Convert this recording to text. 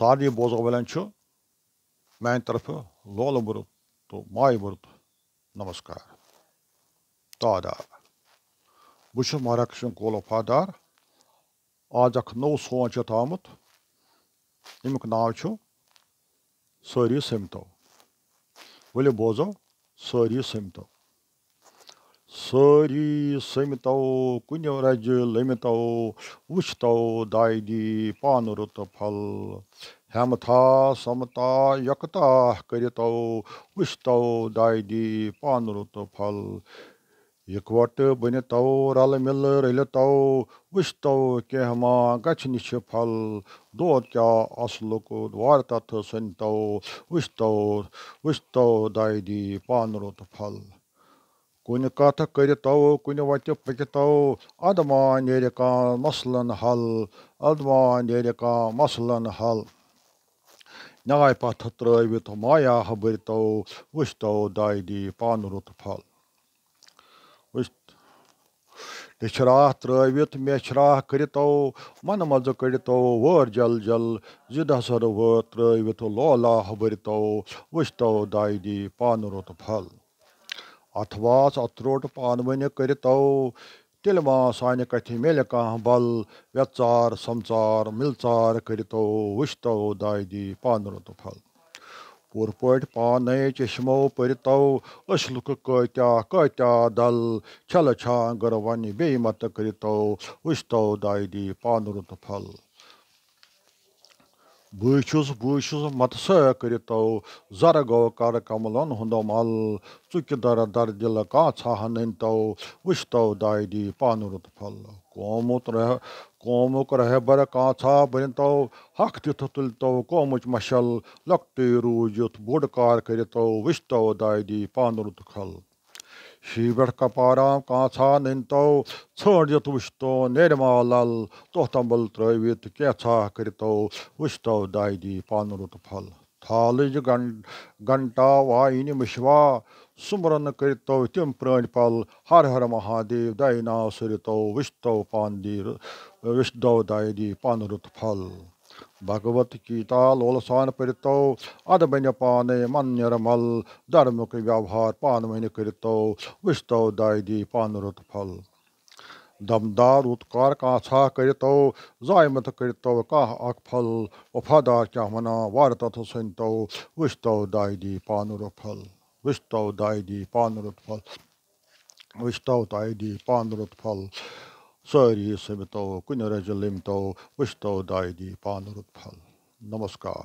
सारी बोझ वालन मान तरफ लोल बुरुत तो माय बुरुत नमस्कार तादार बह महाराज कोल वफादार आज नौ सोच आमुत अमुक नाव सारी समतो वल बोजो सारी समतो सारी समतो कुन रज लमतो वुचतो दायदी पान रुत फल हेमथा समता यकता करितो वुचतो दायदी पान रुत फल इकवट बनतो रल मिल रलतो वुचतो कहमा गछ निश फल दोद क्या असलुक द्वार तथ सनतो वुचतो दायदी पान रुत फल कुन कथ करितो कुन वत पकितो अदमा नेर मसलन हल अदमा नेर मसलन हल न्याय पथ त्रवित माया बरतो वुचतो दायदी पान रुत फल राह त्रवित मेछ राह करितो मन मज कड़ितो वर जल जल जिद हसर व त्रवित लोलाह बरतो वुचतो दायदी पान रुत फल अथवास अत्रोट पानवन करितो तिलमा सान कथि मेल कह बल व्यचार समचार मिलचार करितो वुचतो दायदी पान रुत फल पुर पट पान चश्मो परितो असलुक कत्या दल छल छा गरवन बेमत करितो वुचतो दायदी पान रुत फल बुश मत स करितो जर गो कर कमलन हुंदो मल चुक दर दर दिल का छाहनतो वुचतो दायदी पान रुत फल कोमुक रह बर का छा बनतो हक तिथ तुलतो कोमुच मशल लकटे रूजुत बोड कार करितो वुचतो दायदी पान रुत फल शीबड़ कपारा काछा नंतो छोड़ जत वुचतो नेरमा लल तोहतंबल त्रवित कैछा करितो वुचतो दायदी पान रुत फल थालज घंटा वाइन मिशवा सुमरन करितो तिम प्राण पल हर हर महादेव दायना सरितो वुचतो वुचतो दायदी पान रुत फल भगवत गीता लोलसान परितो अद बन पाने मन निर्मल धर्मुक व्यवहार पान मन करितो वुचतो दायदी पान रुत फल दमदार उत्कार काछा करितो जाय मत करितो कह अक फल वफादार क्या मना वार तथ सनतो वुचतो दायदी पान रुत फल वुचतो दायदी पान रुत फल वुचतो दायदी पान रुत फल सारी समतो कुन रज लिमतो वुचतो दायदी पान रुत फल नमस्कार।